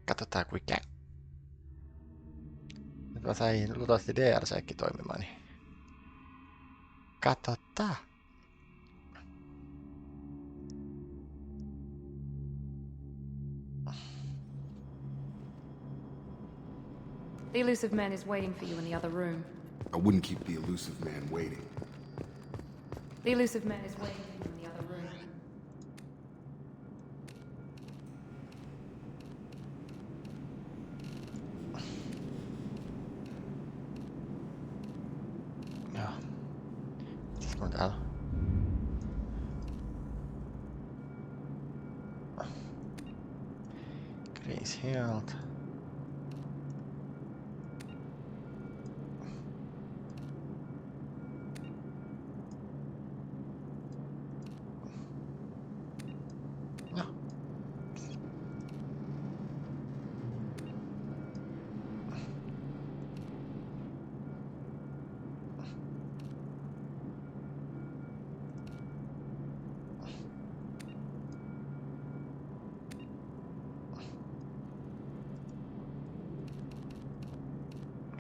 Katsotaan kuinka käy. Nyt mä sain luultavasti DLC:kin toimimaan, niin katsotaan. The elusive man is waiting for you in the other room. I wouldn't keep the elusive man waiting. The elusive man is waiting for you in the other room. Joo. Mitäs mun täällä? Grease healed.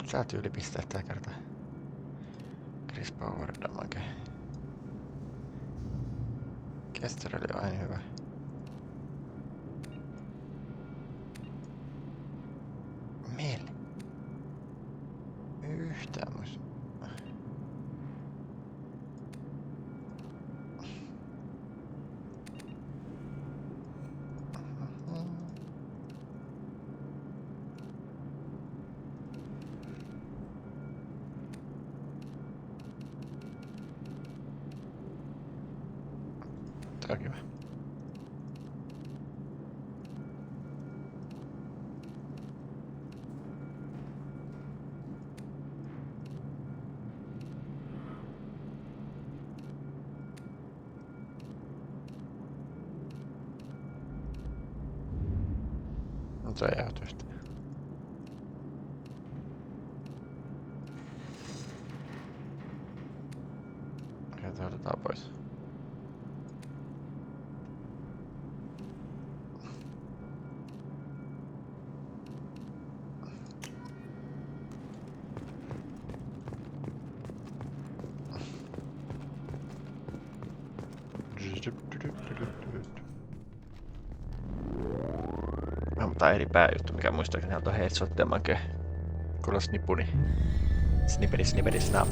Saa tyyli pistää tää kertaa. Chris Power damage. Kester oli aina hyvä. Meillä. Yhtään muista. Tää on hyvä. Se on jäätyistä. Ja tää otetaan pois. Mutta eri pääjuttu, mikä muistaakseni on tuon headshot-demanke. Kuulla snipuni. Snipperi, snap.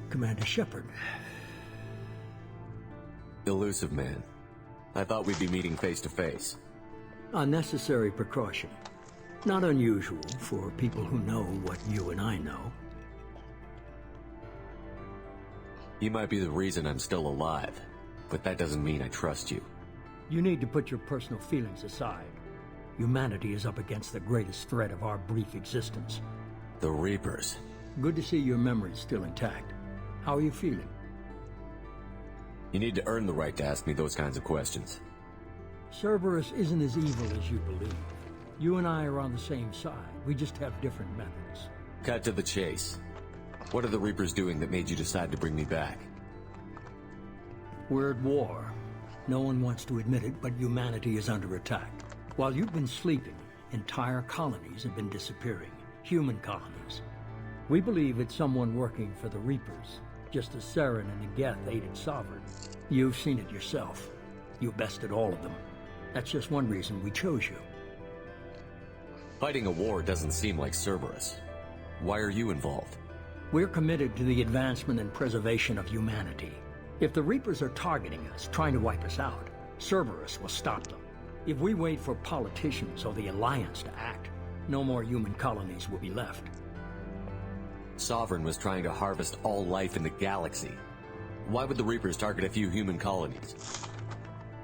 Commander Shepard. Elusive man. I thought we'd be meeting face to face. Unnecessary precaution. Not unusual for people who know what you and I know. You might be the reason I'm still alive, but that doesn't mean I trust you. You need to put your personal feelings aside. Humanity is up against the greatest threat of our brief existence. The Reapers. Good to see your memory's still intact. How are you feeling? You need to earn the right to ask me those kinds of questions. Cerberus isn't as evil as you believe. You and I are on the same side. We just have different methods. Cut to the chase. What are the Reapers doing that made you decide to bring me back? We're at war. No one wants to admit it, but humanity is under attack. While you've been sleeping, entire colonies have been disappearing. Human colonies. We believe it's someone working for the Reapers, just as Saren and Geth aided Sovereign. You've seen it yourself. You bested all of them. That's just one reason we chose you. Fighting a war doesn't seem like Cerberus. Why are you involved? We're committed to the advancement and preservation of humanity. If the Reapers are targeting us, trying to wipe us out, Cerberus will stop them. If we wait for politicians or the Alliance to act, no more human colonies will be left. Sovereign was trying to harvest all life in the galaxy. Why would the Reapers target a few human colonies?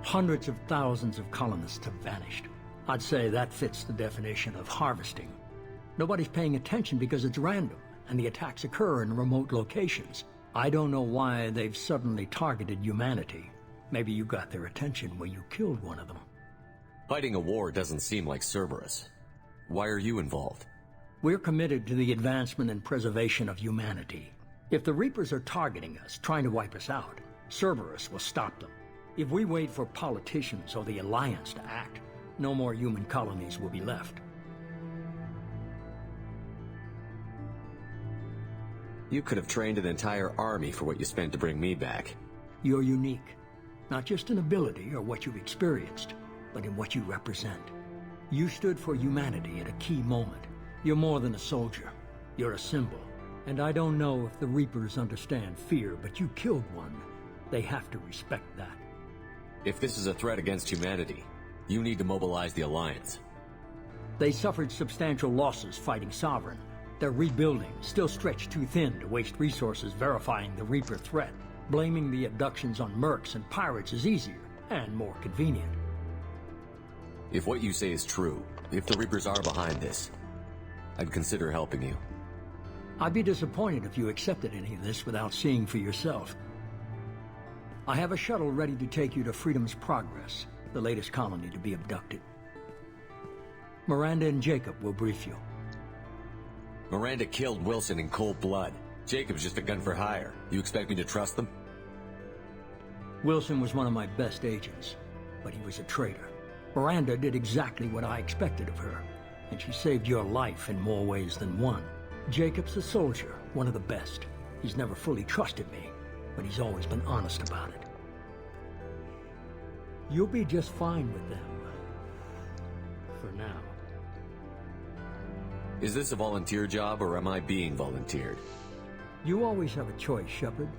Hundreds of thousands of colonists have vanished. I'd say that fits the definition of harvesting. Nobody's paying attention because it's random, and the attacks occur in remote locations. I don't know why they've suddenly targeted humanity. Maybe you got their attention when you killed one of them. Fighting a war doesn't seem like Cerberus. Why are you involved? We're committed to the advancement and preservation of humanity. If the Reapers are targeting us, trying to wipe us out, Cerberus will stop them. If we wait for politicians or the Alliance to act, no more human colonies will be left. You could have trained an entire army for what you spent to bring me back. You're unique, not just in ability or what you've experienced, but in what you represent. You stood for humanity at a key moment. You're more than a soldier. You're a symbol. And I don't know if the Reapers understand fear, but you killed one. They have to respect that. If this is a threat against humanity, you need to mobilize the Alliance. They suffered substantial losses fighting Sovereign. They're rebuilding, still stretched too thin to waste resources verifying the Reaper threat. Blaming the abductions on mercs and pirates is easier and more convenient. If what you say is true, if the Reapers are behind this, I'd consider helping you. I'd be disappointed if you accepted any of this without seeing for yourself. I have a shuttle ready to take you to Freedom's Progress, the latest colony to be abducted. Miranda and Jacob will brief you. Miranda killed Wilson in cold blood. Jacob's just a gun for hire. You expect me to trust them? Wilson was one of my best agents, but he was a traitor. Miranda did exactly what I expected of her, and she saved your life in more ways than one. Jacob's a soldier, one of the best. He's never fully trusted me, but he's always been honest about it. You'll be just fine with them. For now. Is this a volunteer job, or am I being volunteered? You always have a choice, Shepard.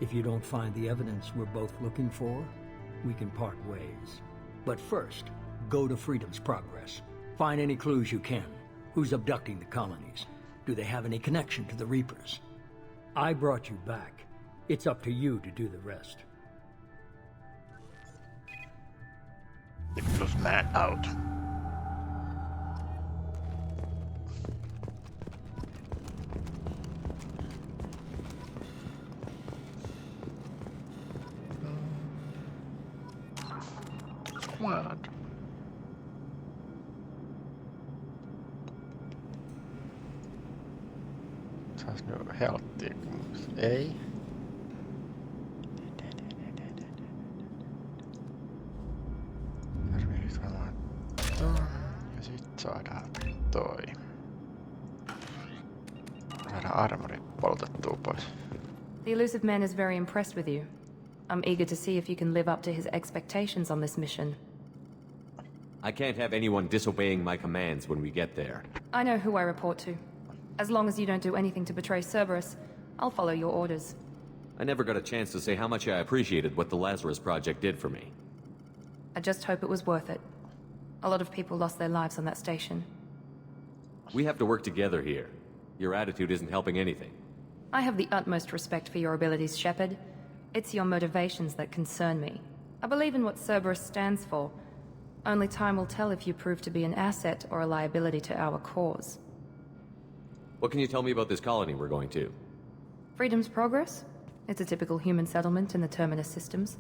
If you don't find the evidence we're both looking for, we can part ways. But first, go to Freedom's Progress. Find any clues you can. Who's abducting the colonies? Do they have any connection to the Reapers? I brought you back. It's up to you to do the rest. It was man out. Come on. Saas nyt helttiä, ei. Tarvii laittaa. Ja sit saadaan toi. Saadaan armori poltettua pois. The elusive man is very impressed with you. I'm eager to see if you can live up to his expectations on this mission. I can't have anyone disobeying my commands when we get there. I know who I report to. As long as you don't do anything to betray Cerberus, I'll follow your orders. I never got a chance to say how much I appreciated what the Lazarus Project did for me. I just hope it was worth it. A lot of people lost their lives on that station. We have to work together here. Your attitude isn't helping anything. I have the utmost respect for your abilities, Shepard. It's your motivations that concern me. I believe in what Cerberus stands for. Only time will tell if you prove to be an asset or a liability to our cause. What can you tell me about this colony we're going to? Freedom's Progress? It's a typical human settlement in the Terminus systems.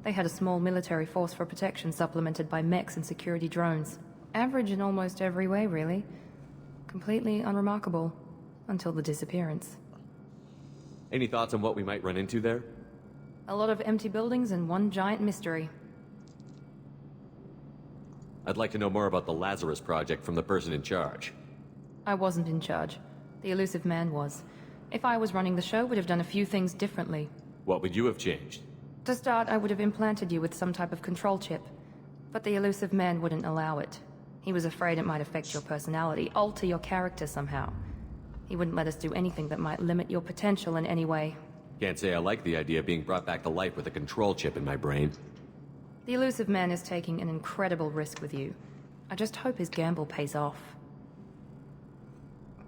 They had a small military force for protection supplemented by mechs and security drones. Average in almost every way, really. Completely unremarkable. Until the disappearance. Any thoughts on what we might run into there? A lot of empty buildings and one giant mystery. I'd like to know more about the Lazarus Project from the person in charge. I wasn't in charge. The elusive man was. If I was running the show, would have done a few things differently. What would you have changed? To start, I would have implanted you with some type of control chip. But the elusive man wouldn't allow it. He was afraid it might affect your personality, alter your character somehow. He wouldn't let us do anything that might limit your potential in any way. Can't say I like the idea of being brought back to life with a control chip in my brain. The elusive man is taking an incredible risk with you. I just hope his gamble pays off.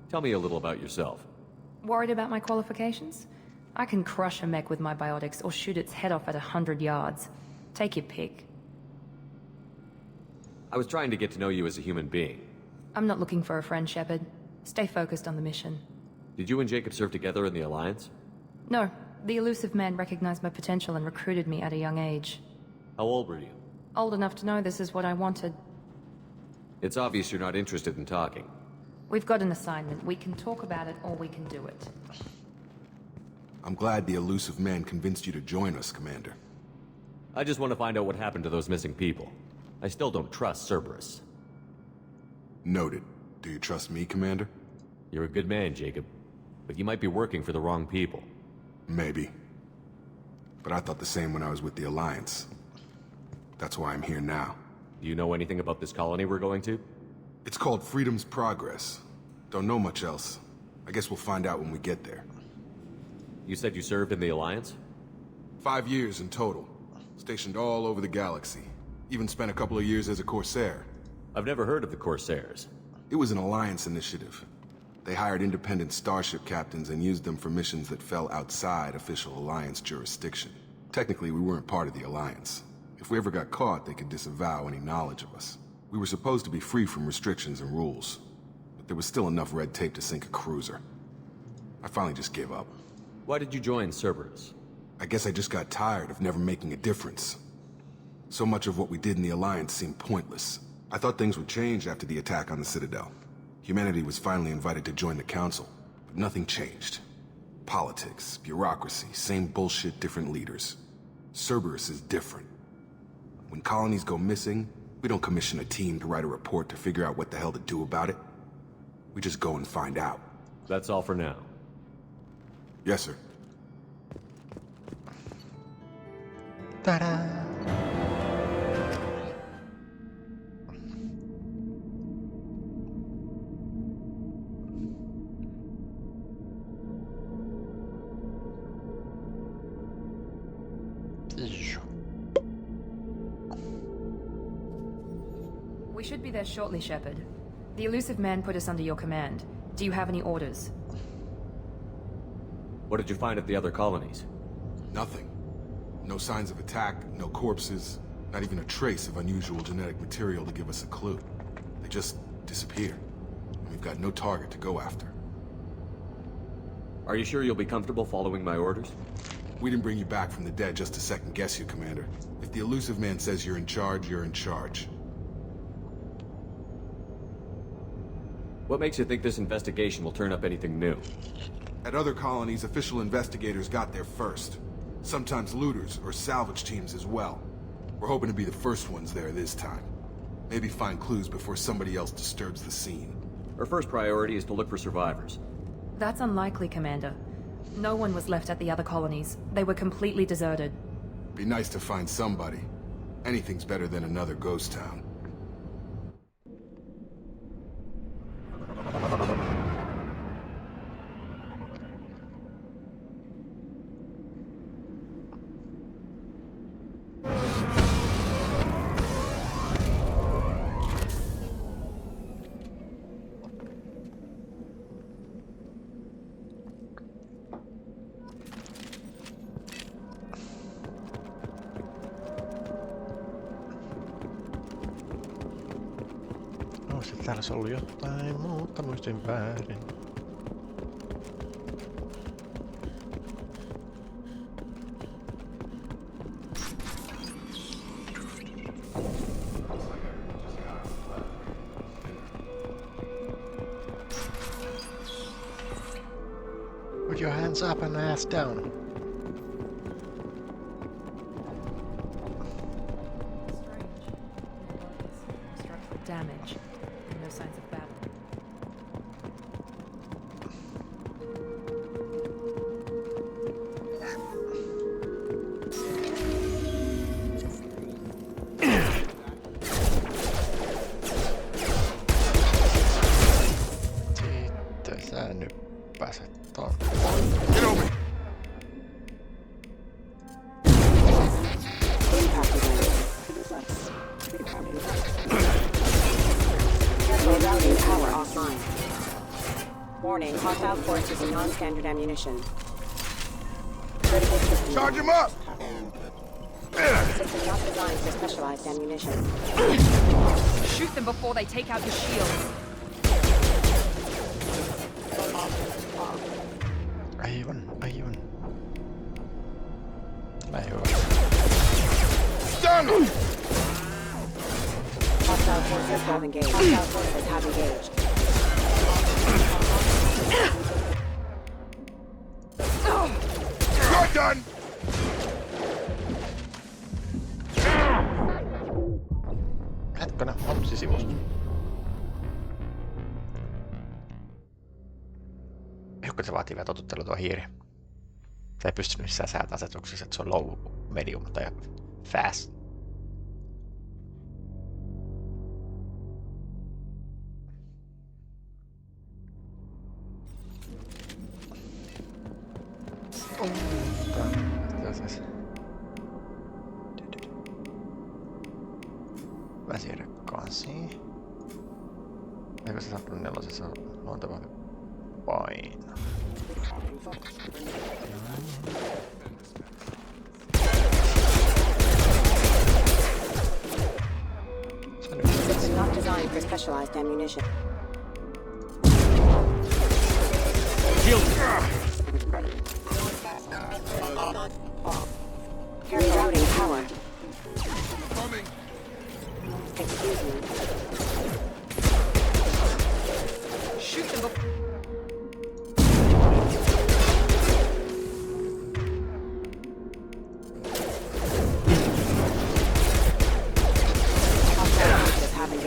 Tell me a little about yourself. Worried about my qualifications? I can crush a mech with my biotics or shoot its head off at 100 yards. Take your pick. I was trying to get to know you as a human being. I'm not looking for a friend, Shepard. Stay focused on the mission. Did you and Jacob serve together in the Alliance? No. The elusive man recognized my potential and recruited me at a young age. How old were you? Old enough to know this is what I wanted. It's obvious you're not interested in talking. We've got an assignment. We can talk about it or we can do it. I'm glad the elusive man convinced you to join us, Commander. I just want to find out what happened to those missing people. I still don't trust Cerberus. Noted. Do you trust me, Commander? You're a good man, Jacob. But you might be working for the wrong people. Maybe. But I thought the same when I was with the Alliance. That's why I'm here now. Do you know anything about this colony we're going to? It's called Freedom's Progress. Don't know much else. I guess we'll find out when we get there. You said you served in the Alliance? 5 years in total. Stationed all over the galaxy. Even spent a couple of years as a Corsair. I've never heard of the Corsairs. It was an Alliance initiative. They hired independent starship captains and used them for missions that fell outside official Alliance jurisdiction. Technically, we weren't part of the Alliance. If we ever got caught, they could disavow any knowledge of us. We were supposed to be free from restrictions and rules, but there was still enough red tape to sink a cruiser. I finally just gave up. Why did you join Cerberus? I guess I just got tired of never making a difference. So much of what we did in the Alliance seemed pointless. I thought things would change after the attack on the Citadel. Humanity was finally invited to join the Council, but nothing changed. Politics, bureaucracy, same bullshit, different leaders. Cerberus is different. When colonies go missing, we don't commission a team to write a report to figure out what the hell to do about it. We just go and find out. That's all for now. Yes, sir. Ta-da! We should be there shortly, Shepard. The elusive man put us under your command. Do you have any orders? What did you find at the other colonies? Nothing. No signs of attack, no corpses, not even a trace of unusual genetic material to give us a clue. They just disappear. And we've got no target to go after. Are you sure you'll be comfortable following my orders? We didn't bring you back from the dead just to second guess you, Commander. If the elusive man says you're in charge, you're in charge. What makes you think this investigation will turn up anything new? At other colonies, official investigators got there first. Sometimes looters or salvage teams as well. We're hoping to be the first ones there this time. Maybe find clues before somebody else disturbs the scene. Our first priority is to look for survivors. That's unlikely, Commander. No one was left at the other colonies. They were completely deserted. Be nice to find somebody. Anything's better than another ghost town. Sitten täällä olisi ollut jotain muuta, muistin väärin. Put your hands up and ass down. Structural damage. And no signs of battle. Sitten sä nyt pääset tuon. Get over! Routing power offline. Warning, hostile force using non-standard ammunition. Critical system. Charge him up! System not designed for specialized ammunition. Shoot them before they take out your shields. Aivan. Done! Hostile forces have engaged. Hostile forces have engaged. You're done! Hetkinen, hopsi sivusta. Hiukka se vaatii vielä totuttelua tuo hiiri. Se ei pysty missään säätäasetuksessa, että se on low, medium tai fast. Väsirekkaasi. Eikö se saa nelosessa luonteva paino? System not designed for specialized ammunition. Rerouting power. Coming! Excuse me. Shoot them before.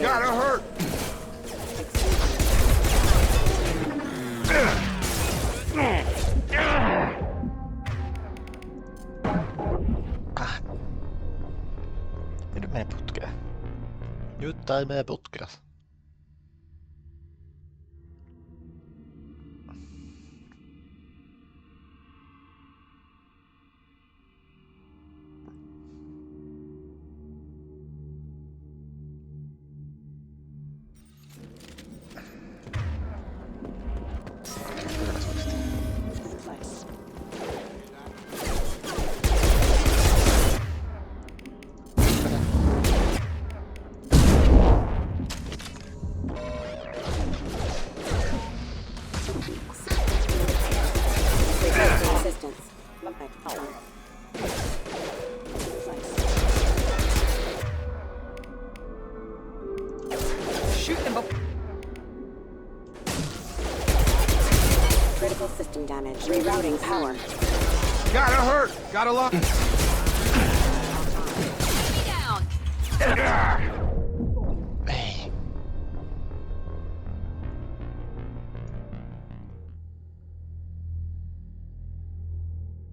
Gotta hurt! Nyt menee putkeen. Nyt ei mene putkeen. Shoot them before. Critical system damage. Rerouting power. Gotta hurt! Gotta lock. Ei.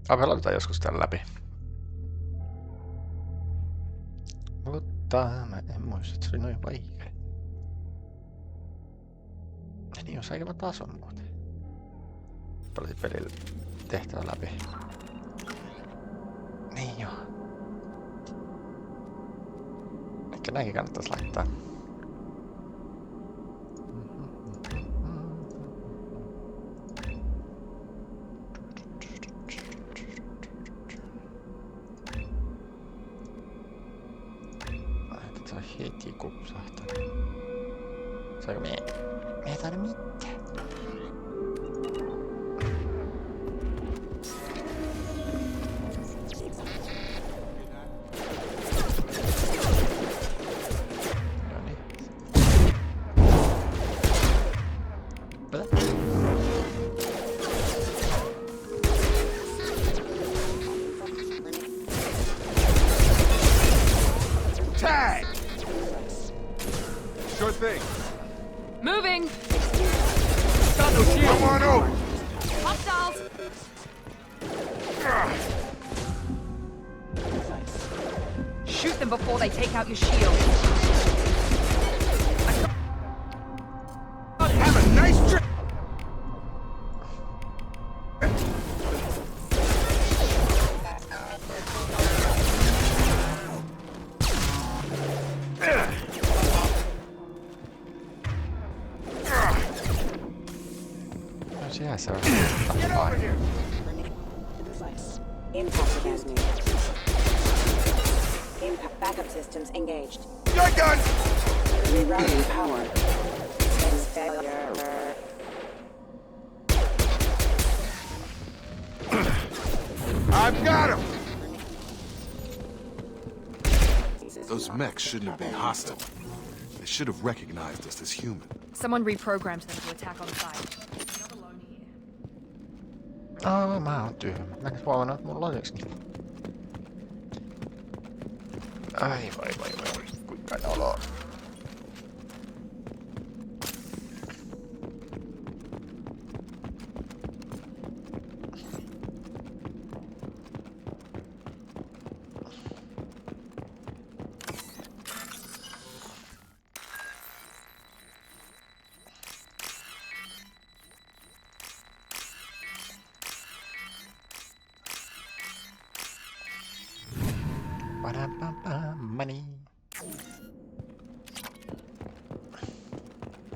Pelotetaan joskus tän läpi. Mutta mä en muista, että se oli noin vaikea. Niin on aika tason muuten. Pelasin pelillä tehtävä läpi. Niin joo. Ehkä näinkin kannattais laittaa. Se on heti kupsahtanut. Saanko me ei taida mitään. Tag! Sure thing. Moving! Come on over! Hostiles! Shoot them before they take out your shield. Have a nice trip! Siellä se on. Impact against Impact backup systems engaged. You're done! Rerouting power. Failure. I've got him! Those mechs shouldn't have been hostile. They should have recognized us as human. Someone reprogrammed them to attack on sight. Not alone here. Mä oon tyhmä. Mä en huomannut, että mulla on yksi. Ai voi. Kuinka noloa. Money.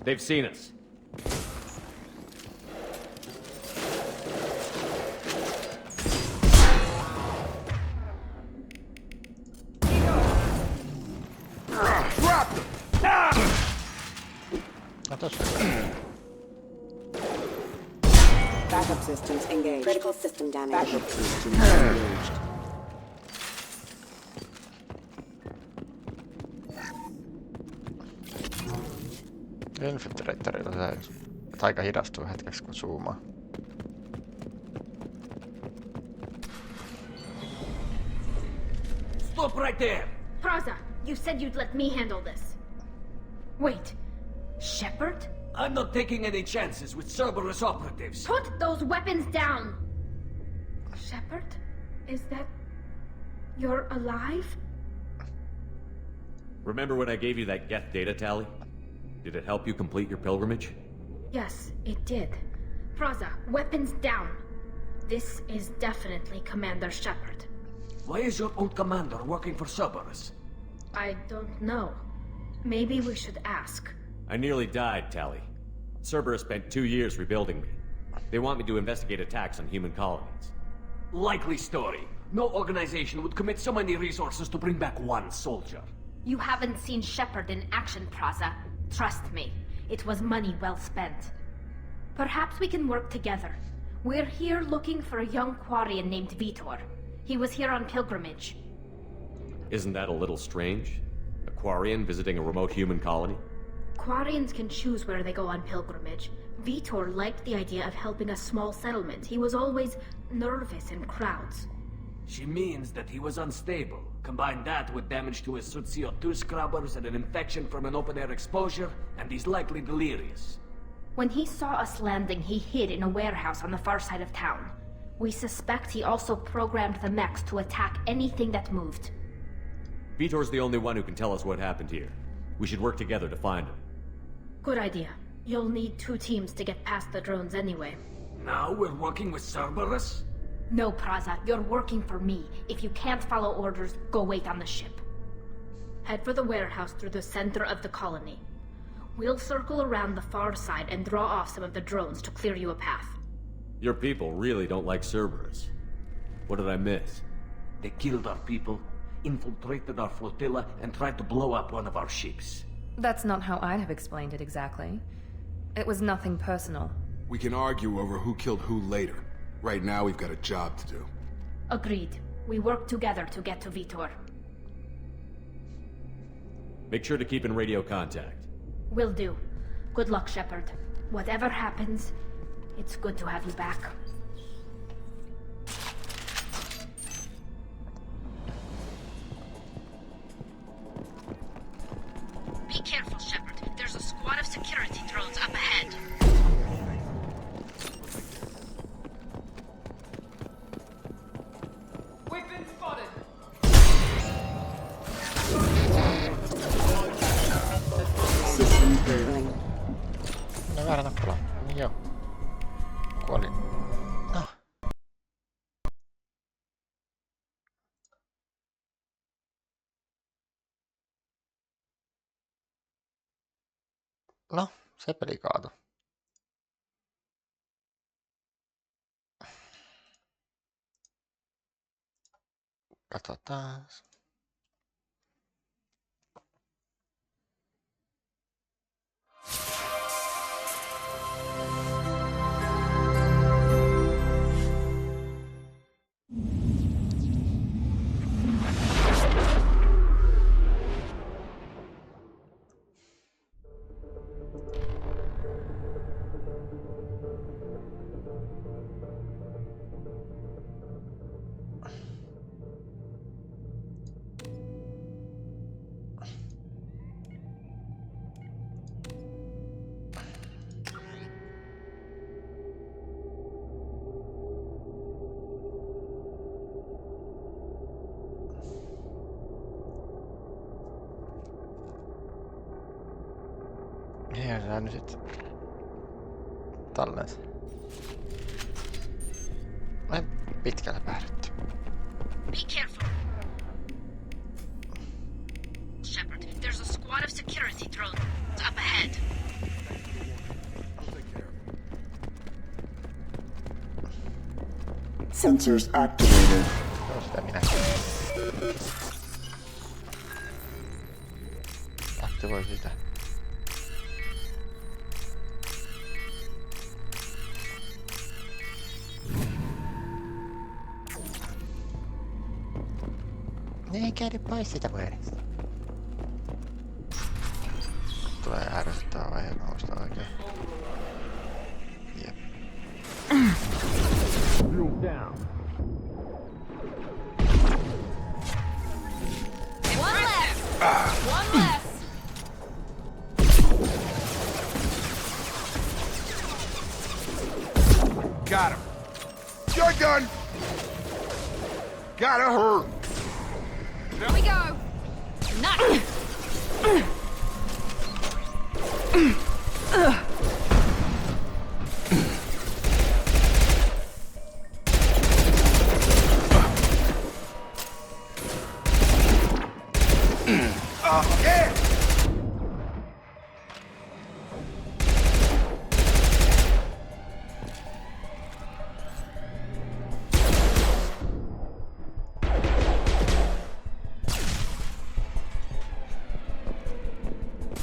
They've seen us. Backup systems engaged. Critical system damage. Backup systems engaged. Infiltratorilla se aika hidastuu hetkeksi kun zoomaa. Stop right there! Praza, you said you'd let me handle this. Wait, Shepard? I'm not taking any chances with Cerberus operatives. Put those weapons down! Shepard? Is that... you're alive? Remember when I gave you that Geth data tally? Did it help you complete your pilgrimage? Yes, it did. Praza, weapons down. This is definitely Commander Shepard. Why is your old commander working for Cerberus? I don't know. Maybe we should ask. I nearly died, Tally. Cerberus spent 2 years rebuilding me. They want me to investigate attacks on human colonies. Likely story. No organization would commit so many resources to bring back one soldier. You haven't seen Shepard in action, Praza. Trust me, it was money well spent. Perhaps we can work together. We're here looking for a young Quarrian named Vitor. He was here on pilgrimage. Isn't that a little strange? A Quarrian visiting a remote human colony? Quarrians can choose where they go on pilgrimage. Vitor liked the idea of helping a small settlement. He was always nervous in crowds. She means that he was unstable. Combine that with damage to his suit CO2 scrubbers and an infection from an open-air exposure, and he's likely delirious. When he saw us landing, he hid in a warehouse on the far side of town. We suspect he also programmed the mechs to attack anything that moved. Vitor's the only one who can tell us what happened here. We should work together to find him. Good idea. You'll need 2 teams to get past the drones anyway. Now we're working with Cerberus? No, Praza, you're working for me. If you can't follow orders, go wait on the ship. Head for the warehouse through the center of the colony. We'll circle around the far side and draw off some of the drones to clear you a path. Your people really don't like Cerberus. What did I miss? They killed our people, infiltrated our flotilla, and tried to blow up one of our ships. That's not how I'd have explained it exactly. It was nothing personal. We can argue over who killed who later. Right now, we've got a job to do. Agreed. We work together to get to Vitor. Make sure to keep in radio contact. Will do. Good luck, Shepard. Whatever happens, it's good to have you back. Be careful, Shepard. There's a squad of security drones up ahead. No väärä nappula. Joo. Kuolin. No. No, se peli kaatui. Katsotaan. Mihin sä nyt sit tallensi? Vai pitkällä päädytty? Be careful. Shepard, there's a squad of security drones up ahead. Sensors activated. Joo, sitä minä. Aktivoi sitä. Ei käy pois sitä puhelimesta. Tulee ärsyttää vai en muista oikein. Jep. One less. One less. Got him. You're done. Gotta hurt. Here we go. Nice.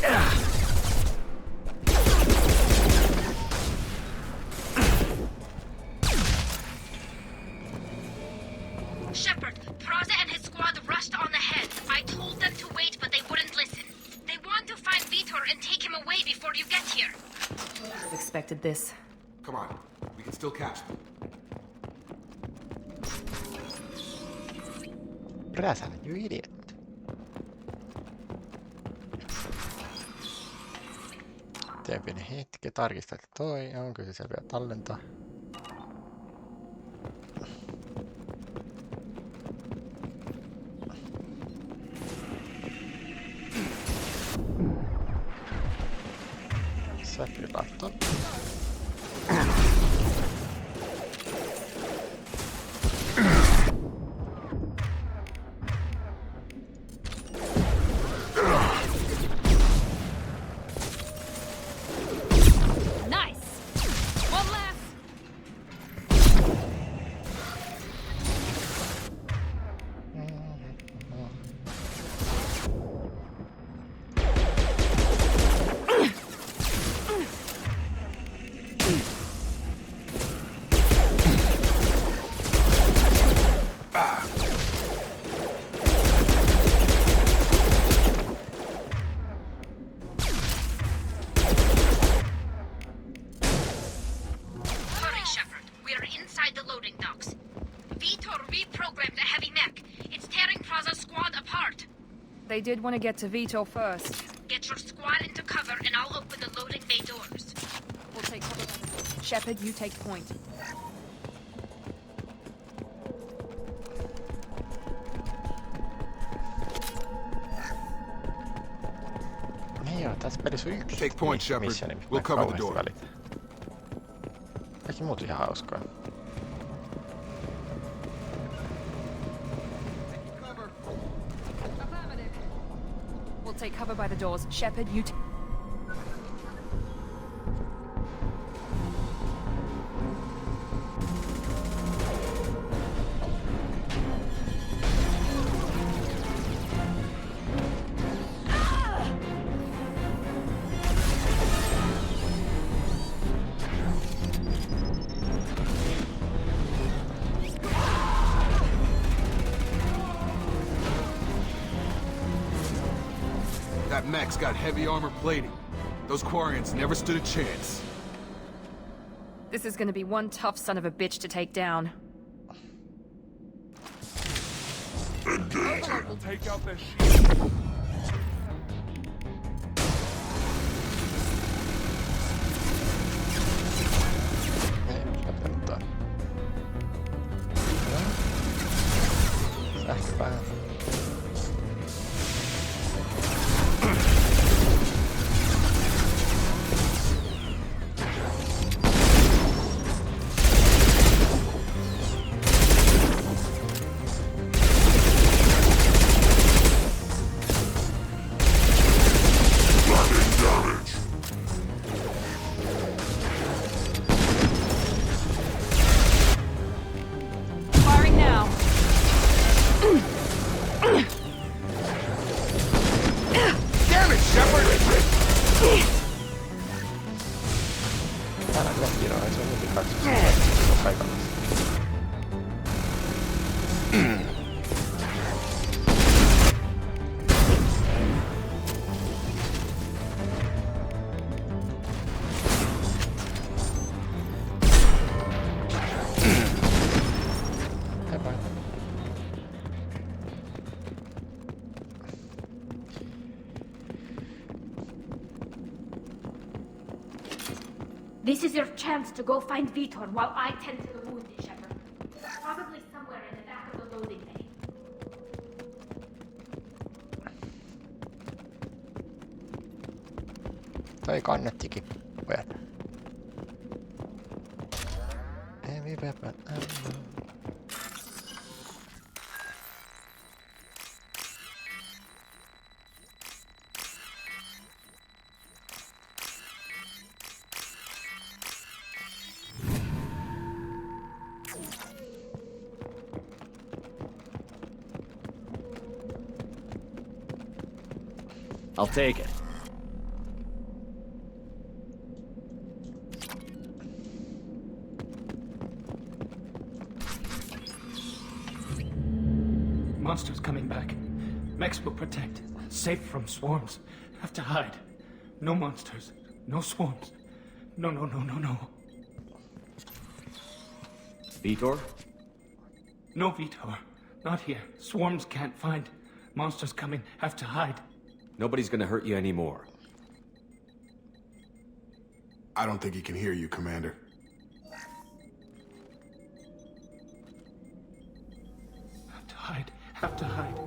Yeah. Shepard, Praza and his squad rushed on ahead. I told them to wait, but they wouldn't listen. They want to find Vitor and take him away before you get here. Expected this. Come on. We can still catch them. Präsän, you idiot. Teen pieni hetki, tarkistaa, että toi on kyllä se vielä tallentaa. Sähkölaitto. Nice. One less. Hurry, Shepard. We're inside the loading docks. Vitor reprogrammed the heavy mech. It's tearing Praza's squad apart. They did want to get to Vitor first. Get your squad into cover and I'll open the loading bay doors. We'll take cover. Shepard, you take point. Niin joo, tässä pelissä on yksi Take point, Shepard. missioni, mistä We'll mä cover the kauheasti door. välitän. Kaikki muut ihan hauskaa. We'll take cover by the doors. Shepard, you That mech's got heavy armor plating. Those Quarrians never stood a chance. This is gonna be one tough son of a bitch to take down. We'll take out their shield. Sähköpää. Täällä on kyllä kiroa, ei se on jokin katsoa. Se on paikallaan. This is your chance to go find Vitor while I tend to the wounded, Shepard. Probably somewhere in the back of the loading bay. Toi kannattikin, pojat. Heavy weapon ammo. I'll take it. Monsters coming back. Mechs will protect. Safe from swarms. Have to hide. No monsters. No swarms. No. Vitor? No Vitor. Not here. Swarms can't find. Monsters coming. Have to hide. Nobody's gonna hurt you anymore. I don't think he can hear you, Commander. Have to hide. Have to hide.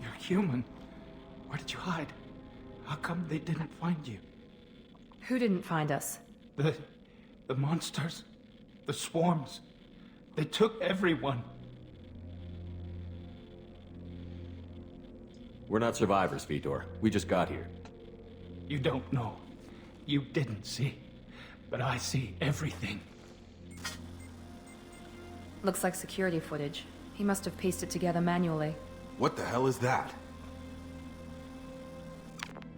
You're human. Where did you hide? How come they didn't find you? Who didn't find us? The monsters. The swarms. They took everyone. We're not survivors, Vitor. We just got here. You don't know. You didn't see. But I see everything. Looks like security footage. He must have pieced it together manually. What the hell is that?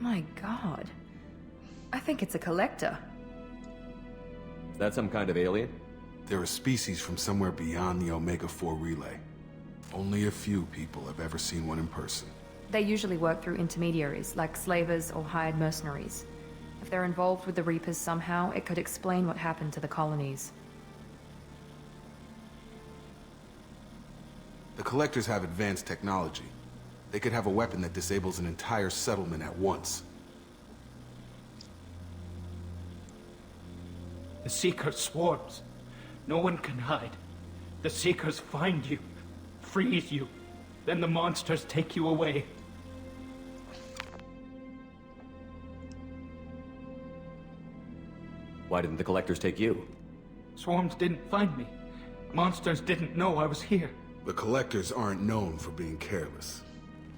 My god. I think it's a collector. Is that some kind of alien? They're a species from somewhere beyond the Omega-4 relay. Only a few people have ever seen one in person. They usually work through intermediaries, like slavers or hired mercenaries. If they're involved with the Reapers somehow, it could explain what happened to the colonies. The Collectors have advanced technology. They could have a weapon that disables an entire settlement at once. The Seeker swarms. No one can hide. The Seekers find you, freeze you, then the monsters take you away. Why didn't the Collectors take you? Swarms didn't find me. Monsters didn't know I was here. The Collectors aren't known for being careless.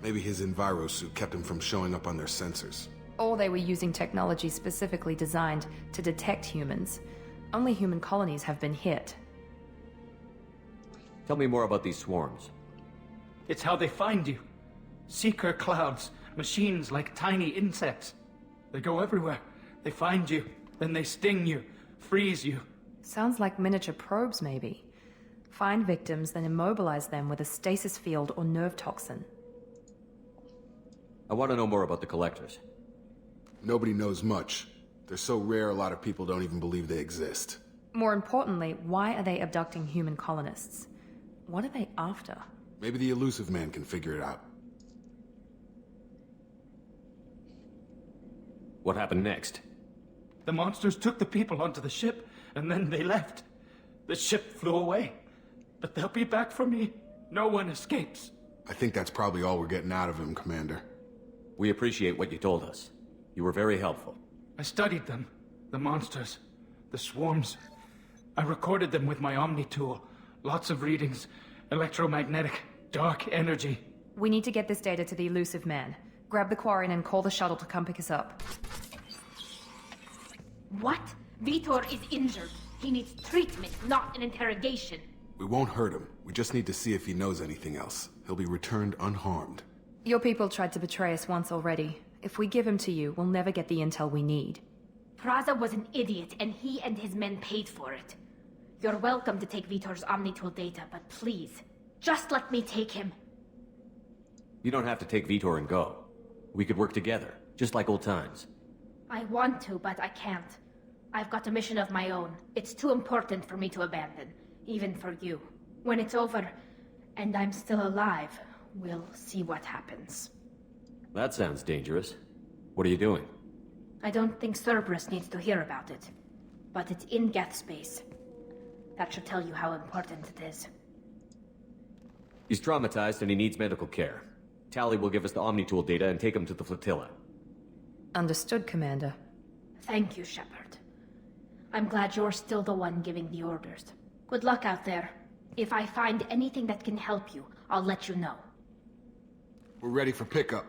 Maybe his envirosuit kept him from showing up on their sensors. Or they were using technology specifically designed to detect humans. Only human colonies have been hit. Tell me more about these swarms. It's how they find you. Seeker clouds, machines like tiny insects. They go everywhere. They find you, then they sting you, freeze you. Sounds like miniature probes, maybe. Find victims, then immobilize them with a stasis field or nerve toxin. I want to know more about the Collectors. Nobody knows much. They're so rare a lot of people don't even believe they exist. More importantly, why are they abducting human colonists? What are they after? Maybe the elusive man can figure it out. What happened next? The monsters took the people onto the ship, and then they left. The ship flew away. But they'll be back for me. No one escapes. I think that's probably all we're getting out of him, Commander. We appreciate what you told us. You were very helpful. I studied them. The monsters. The swarms. I recorded them with my Omni tool. Lots of readings. Electromagnetic. Dark energy. We need to get this data to the elusive man. Grab the Quarrian and call the shuttle to come pick us up. What? Vitor is injured. He needs treatment, not an interrogation. We won't hurt him. We just need to see if he knows anything else. He'll be returned unharmed. Your people tried to betray us once already. If we give him to you, we'll never get the intel we need. Praza was an idiot, and he and his men paid for it. You're welcome to take Vitor's Omnitool data, but please, just let me take him. You don't have to take Vitor and go. We could work together, just like old times. I want to, but I can't. I've got a mission of my own. It's too important for me to abandon, even for you. When it's over, and I'm still alive, we'll see what happens. That sounds dangerous. What are you doing? I don't think Cerberus needs to hear about it, but it's in Geth space. That should tell you how important it is. He's traumatized and he needs medical care. Tally will give us the Omnitool data and take him to the flotilla. Understood, Commander. Thank you, Shepard. I'm glad you're still the one giving the orders. Good luck out there. If I find anything that can help you, I'll let you know. We're ready for pickup.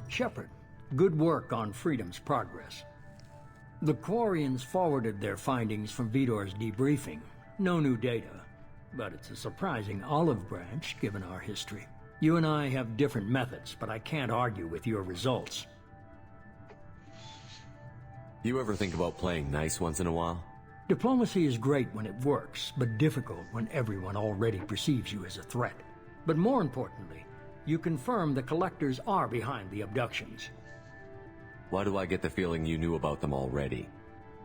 Shepard, good work on Freedom's progress. The Quarrians forwarded their findings from Vitor's debriefing. No new data, but it's a surprising olive branch given our history. You and I have different methods, but I can't argue with your results. You ever think about playing nice once in a while? Diplomacy is great when it works, but difficult when everyone already perceives you as a threat. But more importantly, you confirm the Collectors are behind the abductions. Why do I get the feeling you knew about them already?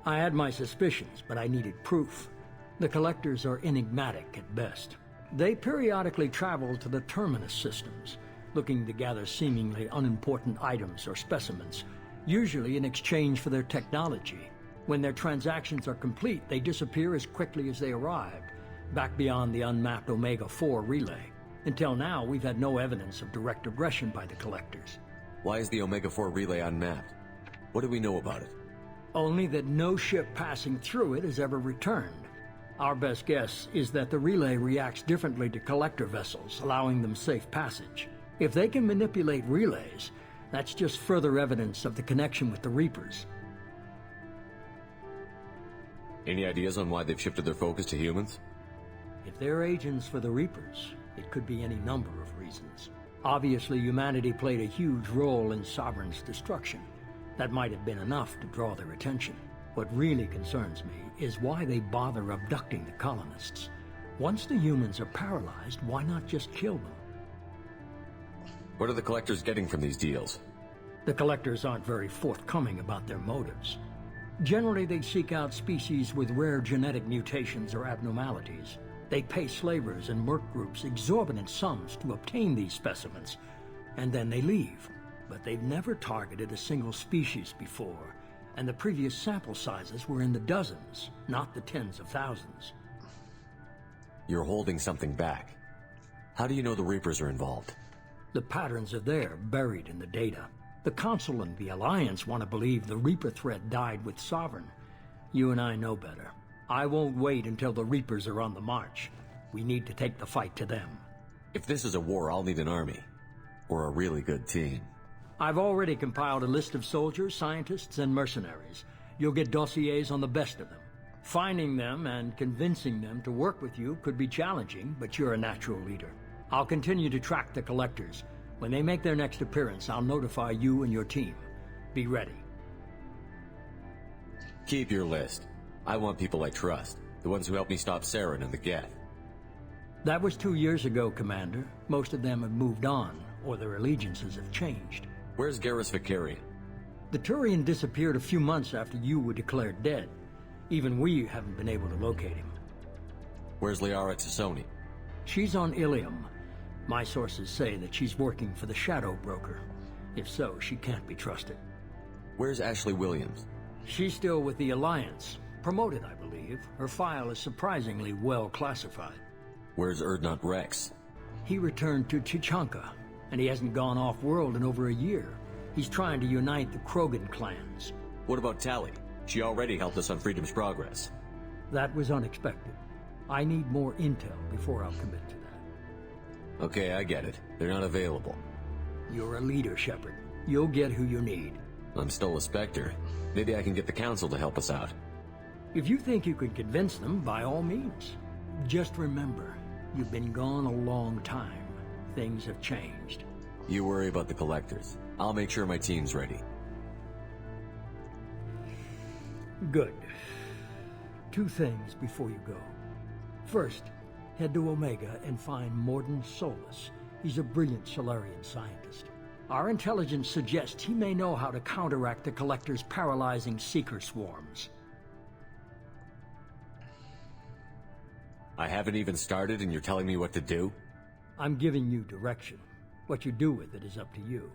I had my suspicions, but I needed proof. The Collectors are enigmatic at best. They periodically travel to the Terminus systems, looking to gather seemingly unimportant items or specimens, usually in exchange for their technology. When their transactions are complete, they disappear as quickly as they arrived, back beyond the unmapped Omega-4 relay. Until now, we've had no evidence of direct aggression by the Collectors. Why is the Omega-4 relay unmapped? What do we know about it? Only that no ship passing through it has ever returned. Our best guess is that the relay reacts differently to Collector vessels, allowing them safe passage. If they can manipulate relays, that's just further evidence of the connection with the Reapers. Any ideas on why they've shifted their focus to humans? If they're agents for the Reapers, it could be any number of reasons. Obviously, humanity played a huge role in Sovereign's destruction. That might have been enough to draw their attention. What really concerns me is why they bother abducting the colonists. Once the humans are paralyzed, why not just kill them? What are the Collectors getting from these deals? The Collectors aren't very forthcoming about their motives. Generally, they seek out species with rare genetic mutations or abnormalities. They pay slavers and merc groups exorbitant sums to obtain these specimens, and then they leave. But they've never targeted a single species before, and the previous sample sizes were in the dozens, not the tens of thousands. You're holding something back. How do you know the Reapers are involved? The patterns are there, buried in the data. The Council and the Alliance want to believe the Reaper threat died with Sovereign. You and I know better. I won't wait until the Reapers are on the march. We need to take the fight to them. If this is a war, I'll need an army. Or a really good team. I've already compiled a list of soldiers, scientists, and mercenaries. You'll get dossiers on the best of them. Finding them and convincing them to work with you could be challenging, but you're a natural leader. I'll continue to track the Collectors. When they make their next appearance, I'll notify you and your team. Be ready. Keep your list. I want people I trust. The ones who helped me stop Saren and the Geth. That was 2 years ago, Commander. Most of them have moved on, or their allegiances have changed. Where's Garrus Vicarian? The Turian disappeared a few months after you were declared dead. Even we haven't been able to locate him. Where's Liara Tassoni? She's on Ilium. My sources say that she's working for the Shadow Broker. If so, she can't be trusted. Where's Ashley Williams? She's still with the Alliance. Promoted, I believe. Her file is surprisingly well classified. Where's Erdnot Rex? He returned to Chichanka, and he hasn't gone off-world in over a year. He's trying to unite the Krogan clans. What about Tally? She already helped us on Freedom's Progress. That was unexpected. I need more intel before I'll commit to that. Okay, I get it. They're not available. You're a leader, Shepard. You'll get who you need. I'm still a Spectre. Maybe I can get the Council to help us out. If you think you can convince them, by all means. Just remember, you've been gone a long time. Things have changed. You worry about the Collectors. I'll make sure my team's ready. Good. 2 things before you go. First, head to Omega and find Mordin Solus. He's a brilliant Solarian scientist. Our intelligence suggests he may know how to counteract the Collector's paralyzing Seeker swarms. I haven't even started and you're telling me what to do? I'm giving you direction. What you do with it is up to you.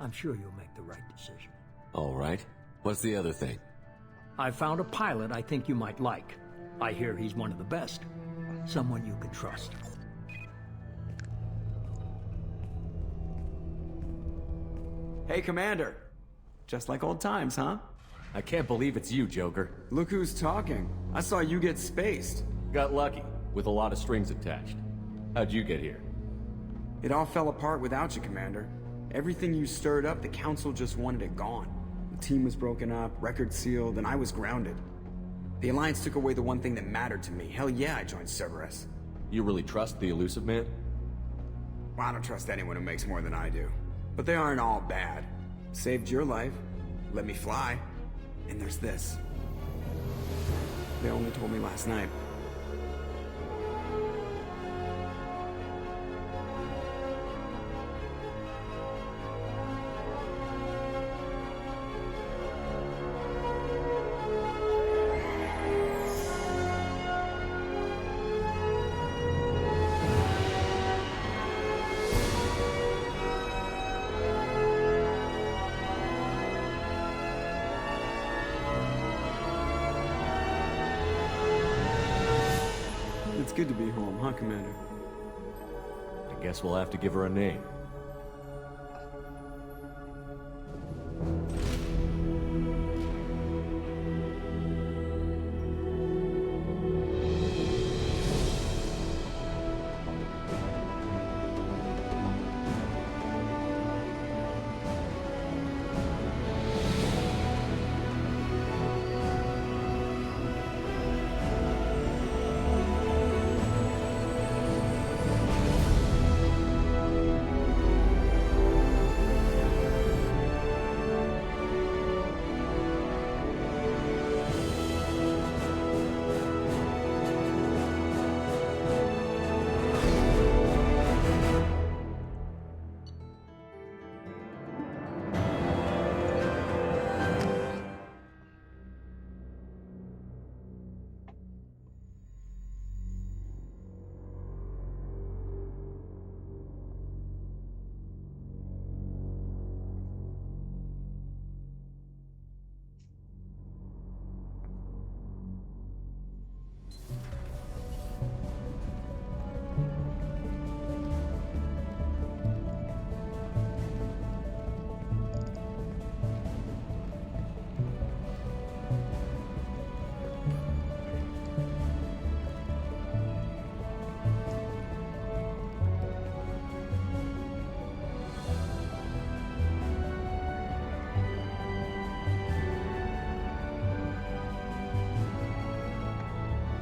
I'm sure you'll make the right decision. All right. What's the other thing? I found a pilot I think you might like. I hear he's one of the best. Someone you can trust. Hey, Commander. Just like old times, huh? I can't believe it's you, Joker. Look who's talking. I saw you get spaced. Got lucky, with a lot of strings attached. How'd you get here? It all fell apart without you, Commander. Everything you stirred up, the Council just wanted it gone. The team was broken up, record sealed, and I was grounded. The Alliance took away the one thing that mattered to me. Hell yeah, I joined Cerberus. You really trust the Elusive Man? Well, I don't trust anyone who makes more than I do. But they aren't all bad. Saved your life, let me fly, and there's this. They only told me last night. It's good to be home, huh, Commander? I guess we'll have to give her a name.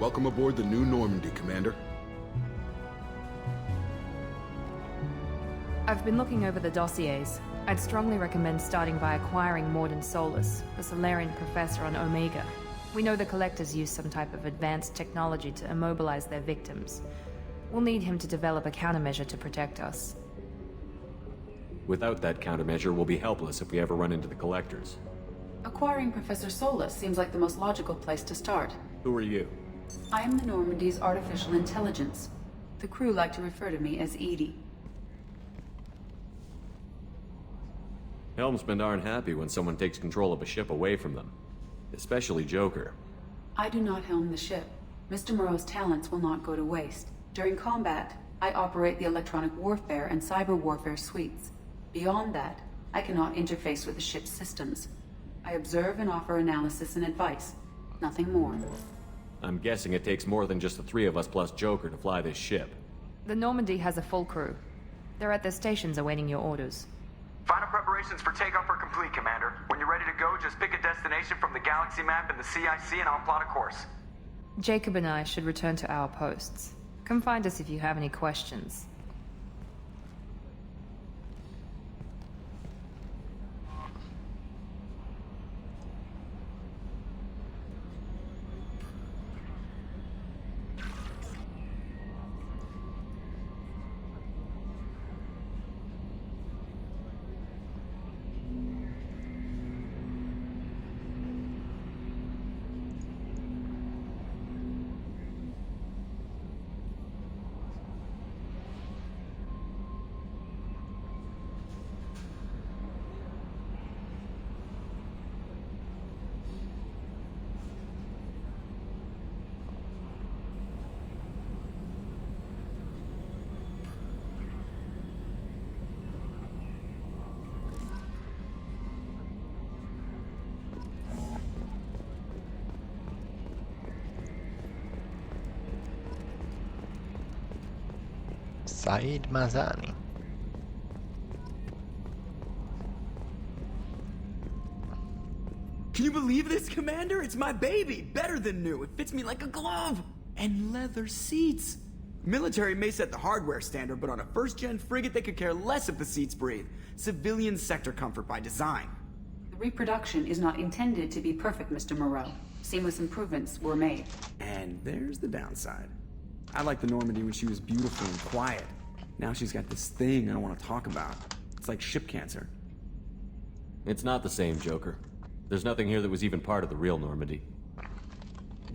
Welcome aboard the New Normandy, Commander. I've been looking over the dossiers. I'd strongly recommend starting by acquiring Mordin Solus, the Solarian professor on Omega. We know the Collectors use some type of advanced technology to immobilize their victims. We'll need him to develop a countermeasure to protect us. Without that countermeasure, we'll be helpless if we ever run into the Collectors. Acquiring Professor Solus seems like the most logical place to start. Who are you? I am the Normandy's artificial intelligence. The crew like to refer to me as Edie. Helmsmen aren't happy when someone takes control of a ship away from them. Especially Joker. I do not helm the ship. Mr. Moreau's talents will not go to waste. During combat, I operate the electronic warfare and cyber warfare suites. Beyond that, I cannot interface with the ship's systems. I observe and offer analysis and advice. Nothing more. I'm guessing it takes more than just the three of us plus Joker to fly this ship. The Normandy has a full crew. They're at their stations awaiting your orders. Final preparations for takeoff are complete, Commander. When you're ready to go, just pick a destination from the galaxy map and the CIC and I'll plot a course. Jacob and I should return to our posts. Come find us if you have any questions. Said Mazani. Can you believe this, Commander? It's my baby! Better than new. It fits me like a glove! And leather seats! Military may set the hardware standard, but on a first-gen frigate they could care less if the seats breathe. Civilian sector comfort by design. The reproduction is not intended to be perfect, Mr. Moreau. Seamless improvements were made. And there's the downside. I liked the Normandy when she was beautiful and quiet. Now she's got this thing I don't want to talk about. It's like ship cancer. It's not the same, Joker. There's nothing here that was even part of the real Normandy.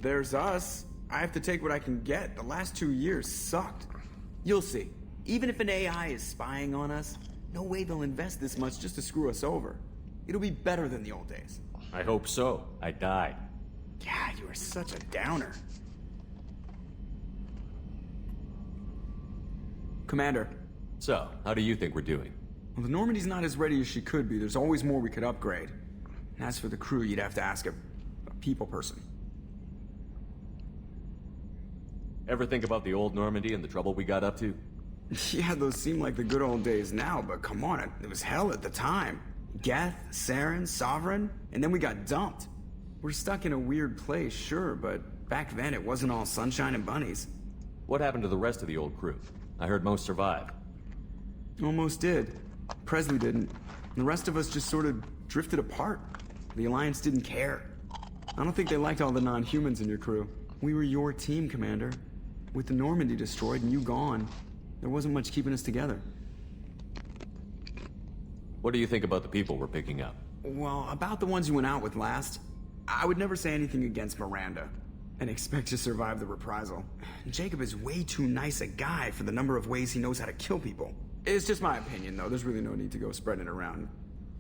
There's us. I have to take what I can get. The last 2 years sucked. You'll see. Even if an AI is spying on us, no way they'll invest this much just to screw us over. It'll be better than the old days. I hope so. I died. Yeah, you are such a downer. Commander. So, how do you think we're doing? Well, the Normandy's not as ready as she could be. There's always more we could upgrade. And as for the crew, you'd have to ask a people person. Ever think about the old Normandy and the trouble we got up to? Yeah, those seem like the good old days now, but come on, it was hell at the time. Geth, Saren, Sovereign, and then we got dumped. We're stuck in a weird place, sure, but back then it wasn't all sunshine and bunnies. What happened to the rest of the old crew? I heard most survived. Almost did. Presley didn't. The rest of us just sort of drifted apart. The Alliance didn't care. I don't think they liked all the non-humans in your crew. We were your team, Commander. With the Normandy destroyed and you gone, there wasn't much keeping us together. What do you think about the people we're picking up? Well, about the ones you went out with last, I would never say anything against Miranda and expect to survive the reprisal. Jacob is way too nice a guy for the number of ways he knows how to kill people. It's just my opinion, though. There's really no need to go spreading it around.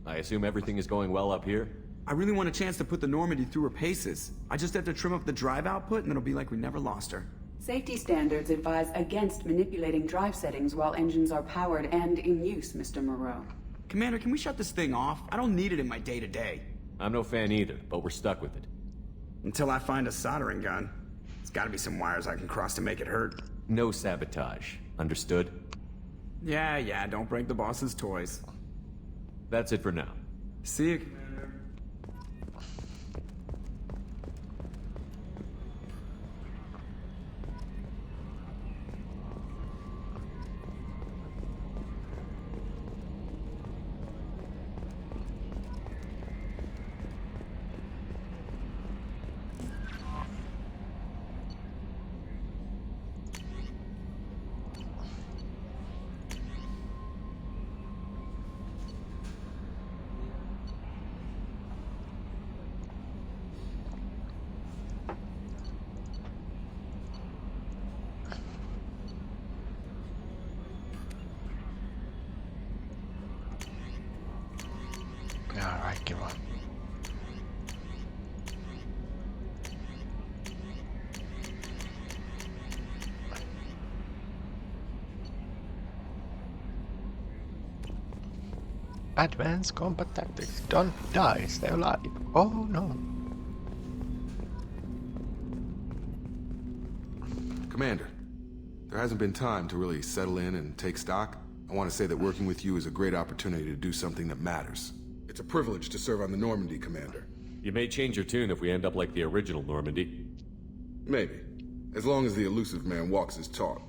I assume everything is going well up here? I really want a chance to put the Normandy through her paces. I just have to trim up the drive output and it'll be like we never lost her. Safety standards advise against manipulating drive settings while engines are powered and in use, Mr. Moreau. Commander, can we shut this thing off? I don't need it in my day-to-day. I'm no fan either, but we're stuck with it. Until I find a soldering gun. There's gotta be some wires I can cross to make it hurt. No sabotage. Understood? Yeah, don't break the boss's toys. That's it for now. See you, Commander. Alright, kiva. Advanced combat tactics. Don't die, stay alive. Oh no. Commander, there hasn't been time to really settle in and take stock. I want to say that working with you is a great opportunity to do something that matters. It's a privilege to serve on the Normandy, Commander. You may change your tune if we end up like the original Normandy. Maybe. As long as the elusive man walks his talk.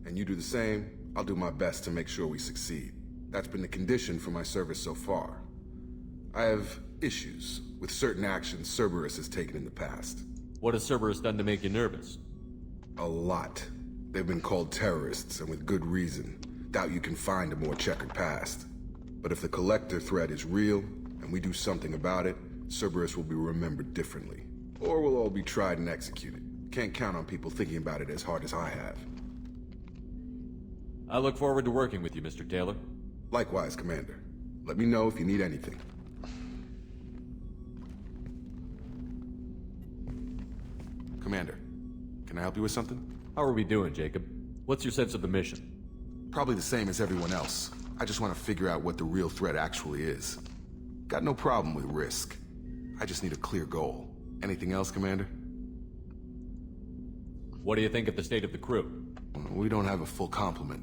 And you do the same, I'll do my best to make sure we succeed. That's been the condition for my service so far. I have issues with certain actions Cerberus has taken in the past. What has Cerberus done to make you nervous? A lot. They've been called terrorists, and with good reason. Doubt you can find a more checkered past. But if the Collector threat is real, and we do something about it, Cerberus will be remembered differently. Or we'll all be tried and executed. Can't count on people thinking about it as hard as I have. I look forward to working with you, Mr. Taylor. Likewise, Commander. Let me know if you need anything. Commander, can I help you with something? How are we doing, Jacob? What's your sense of the mission? Probably the same as everyone else. I just want to figure out what the real threat actually is. Got no problem with risk. I just need a clear goal. Anything else, Commander? What do you think of the state of the crew? We don't have a full complement.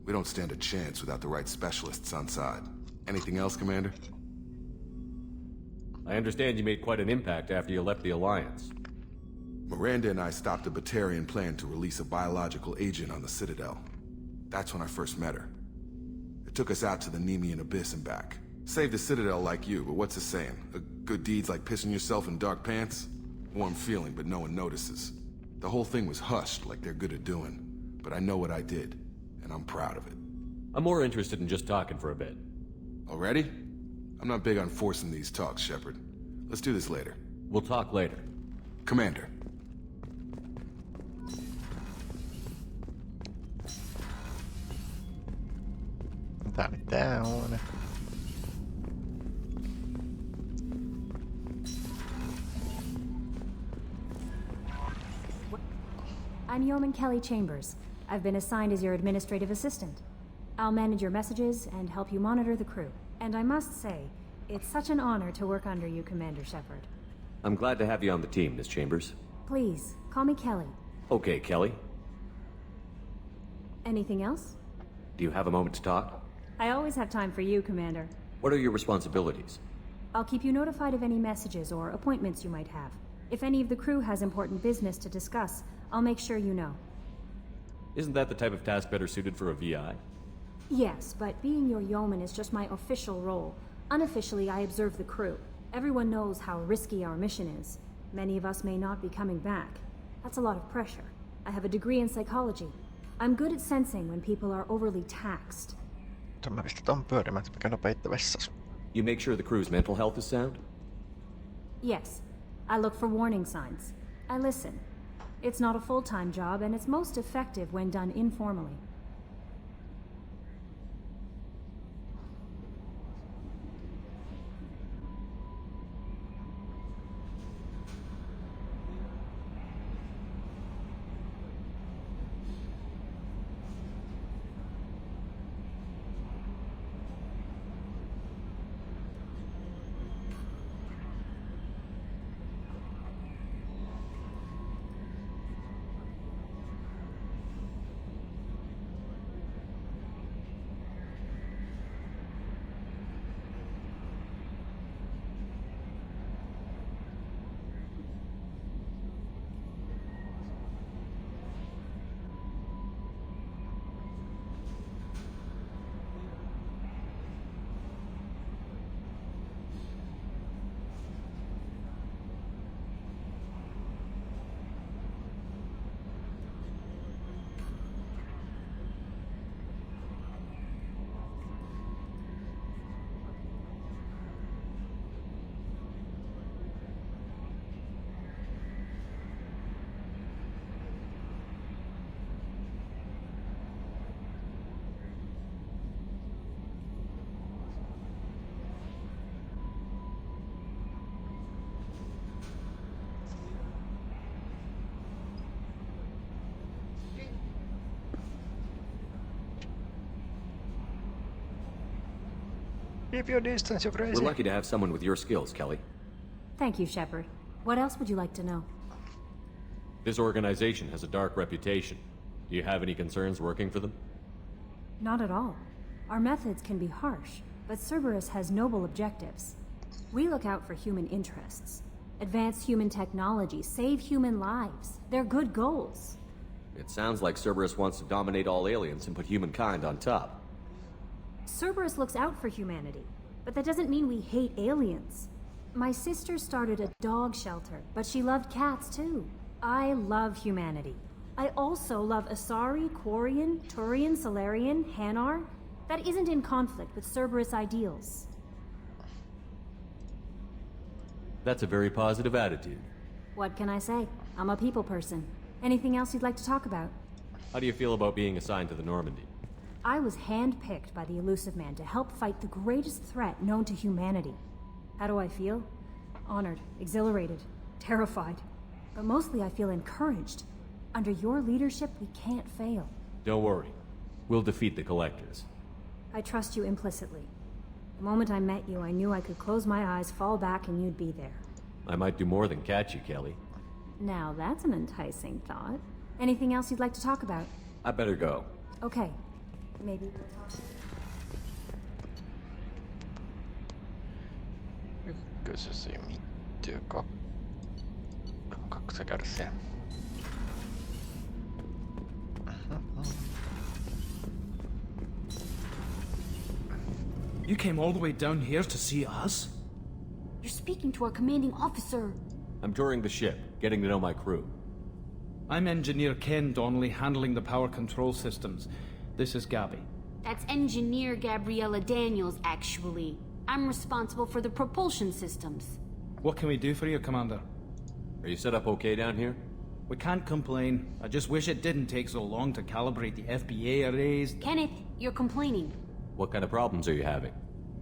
We don't stand a chance without the right specialists on side. Anything else, Commander? I understand you made quite an impact after you left the Alliance. Miranda and I stopped a Batarian plan to release a biological agent on the Citadel. That's when I first met her. It took us out to the Nemean Abyss and back. Saved the Citadel like you, but what's the saying? A good deed's like pissing yourself in dark pants? Warm feeling, but no one notices. The whole thing was hushed like they're good at doing. But I know what I did, and I'm proud of it. I'm more interested in just talking for a bit. Already? I'm not big on forcing these talks, Shepard. Let's do this later. We'll talk later. Commander. Tää nyt tää on. I'm Yeoman Kelly Chambers. I've been assigned as your administrative assistant. I'll manage your messages and help you monitor the crew. And I must say, it's such an honor to work under you, Commander Shepard. I'm glad to have you on the team, Miss Chambers. Please, call me Kelly. Okay, Kelly. Anything else? Do you have a moment to talk? I always have time for you, Commander. What are your responsibilities? I'll keep you notified of any messages or appointments you might have. If any of the crew has important business to discuss, I'll make sure you know. Isn't that the type of task better suited for a VI? Yes, but being your yeoman is just my official role. Unofficially, I observe the crew. Everyone knows how risky our mission is. Many of us may not be coming back. That's a lot of pressure. I have a degree in psychology. I'm good at sensing when people are overly taxed. Mä pistän ton pyörimään, että mä käyn nopeasti vessassa. You make sure the crew's mental health is sound? Yes. I look for warning signs. I listen. It's not a full-time job, and it's most effective when done informally. Keep your distance, you're crazy. We're lucky to have someone with your skills, Kelly. Thank you, Shepard. What else would you like to know? This organization has a dark reputation. Do you have any concerns working for them? Not at all. Our methods can be harsh, but Cerberus has noble objectives. We look out for human interests. Advance human technology, save human lives. They're good goals. It sounds like Cerberus wants to dominate all aliens and put humankind on top. Cerberus looks out for humanity, but that doesn't mean we hate aliens. My sister started a dog shelter, but she loved cats too. I love humanity. I also love Asari, Quarrian, Turian, Solarian, Hanar. That isn't in conflict with Cerberus ideals. That's a very positive attitude. What can I say? I'm a people person. Anything else you'd like to talk about? How do you feel about being assigned to the Normandy? I was handpicked by the Elusive Man to help fight the greatest threat known to humanity. How do I feel? Honored, exhilarated, terrified. But mostly I feel encouraged. Under your leadership, we can't fail. Don't worry. We'll defeat the Collectors. I trust you implicitly. The moment I met you, I knew I could close my eyes, fall back, and you'd be there. I might do more than catch you, Kelly. Now that's an enticing thought. Anything else you'd like to talk about? I better go. Okay. Maybe. Ykkösesi mittyy kaksi kärsijää. You came all the way down here to see us? You're speaking to our commanding officer. I'm touring the ship, getting to know my crew. I'm Engineer Ken Donnelly, handling the power control systems. This is Gabby. That's Engineer Gabriella Daniels, actually. I'm responsible for the propulsion systems. What can we do for you, Commander? Are you set up okay down here? We can't complain. I just wish it didn't take so long to calibrate the FBA arrays. Kenneth, you're complaining. What kind of problems are you having?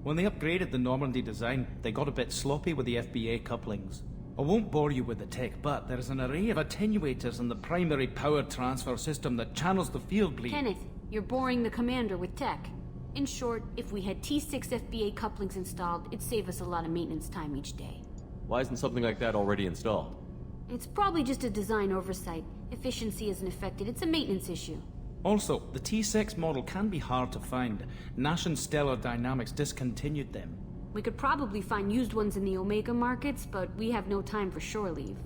When they upgraded the Normandy design, they got a bit sloppy with the FBA couplings. I won't bore you with the tech, but there's an array of attenuators in the primary power transfer system that channels the field bleed. Kenneth, you're boring the commander with tech. In short, if we had T6 FBA couplings installed, it'd save us a lot of maintenance time each day. Why isn't something like that already installed? It's probably just a design oversight. Efficiency isn't affected, it's a maintenance issue. Also, the T6 model can be hard to find. Nash and Stellar Dynamics discontinued them. We could probably find used ones in the Omega markets, but we have no time for shore leave.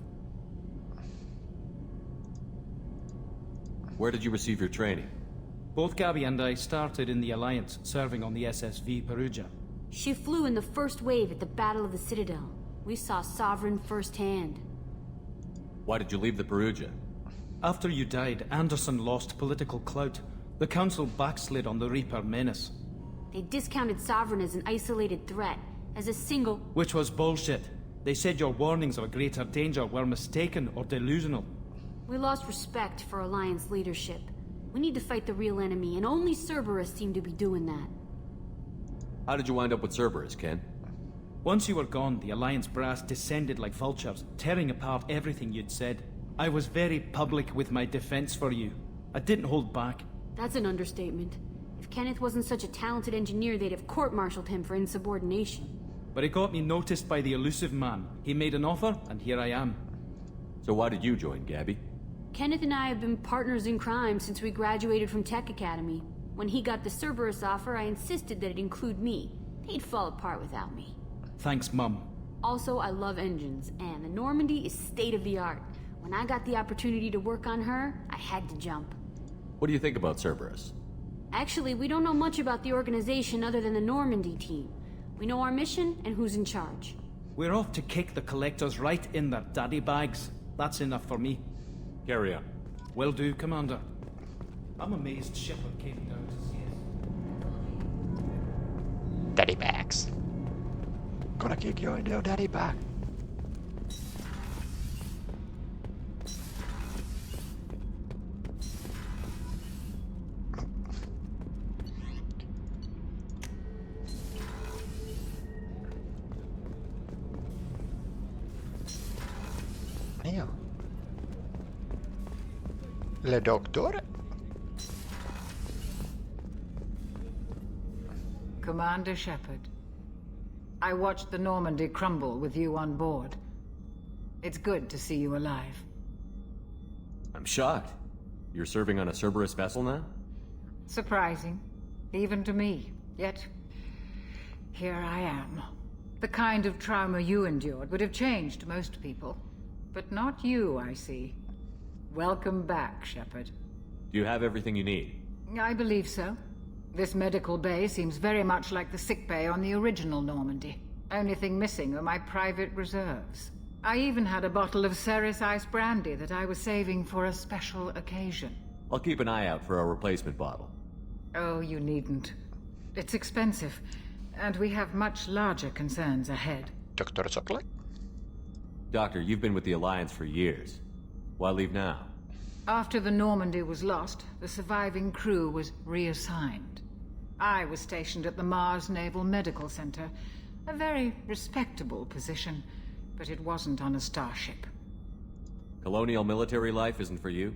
Where did you receive your training? Both Gabby and I started in the Alliance, serving on the SSV Perugia. She flew in the first wave at the Battle of the Citadel. We saw Sovereign firsthand. Why did you leave the Perugia? After you died, Anderson lost political clout. The Council backslid on the Reaper menace. They discounted Sovereign as an isolated threat, as a single... Which was bullshit. They said your warnings of a greater danger were mistaken or delusional. We lost respect for Alliance leadership. We need to fight the real enemy, and only Cerberus seemed to be doing that. How did you wind up with Cerberus, Ken? Once you were gone, the Alliance brass descended like vultures, tearing apart everything you'd said. I was very public with my defense for you. I didn't hold back. That's an understatement. If Kenneth wasn't such a talented engineer, they'd have court-martialed him for insubordination. But it got me noticed by the Elusive Man. He made an offer, and here I am. So why did you join, Gabby? Kenneth and I have been partners in crime since we graduated from Tech Academy. When he got the Cerberus offer, I insisted that it include me. They'd fall apart without me. Thanks, Mum. Also, I love engines, and the Normandy is state-of-the-art. When I got the opportunity to work on her, I had to jump. What do you think about Cerberus? Actually, we don't know much about the organization other than the Normandy team. We know our mission and who's in charge. We're off to kick the Collectors right in their daddy bags. That's enough for me. Carry on. Will do, Commander. I'm amazed Shepard came down to see us. Daddy bags. Gonna kick you in your daddy bag. Joo. Le Doctor? Commander Shepard, I watched the Normandy crumble with you on board. It's good to see you alive. I'm shocked. You're serving on a Cerberus vessel now? Surprising, even to me. Yet, here I am. The kind of trauma you endured would have changed most people. But not you, I see. Welcome back, Shepard. Do you have everything you need? I believe so. This medical bay seems very much like the sick bay on the original Normandy. Only thing missing are my private reserves. I even had a bottle of Ceres Ice brandy that I was saving for a special occasion. I'll keep an eye out for a replacement bottle. Oh, you needn't. It's expensive, and we have much larger concerns ahead. Dr. Chocolate? Doctor, you've been with the Alliance for years. Why leave now? After the Normandy was lost, the surviving crew was reassigned. I was stationed at the Mars Naval Medical Center, a very respectable position, but it wasn't on a starship. Colonial military life isn't for you?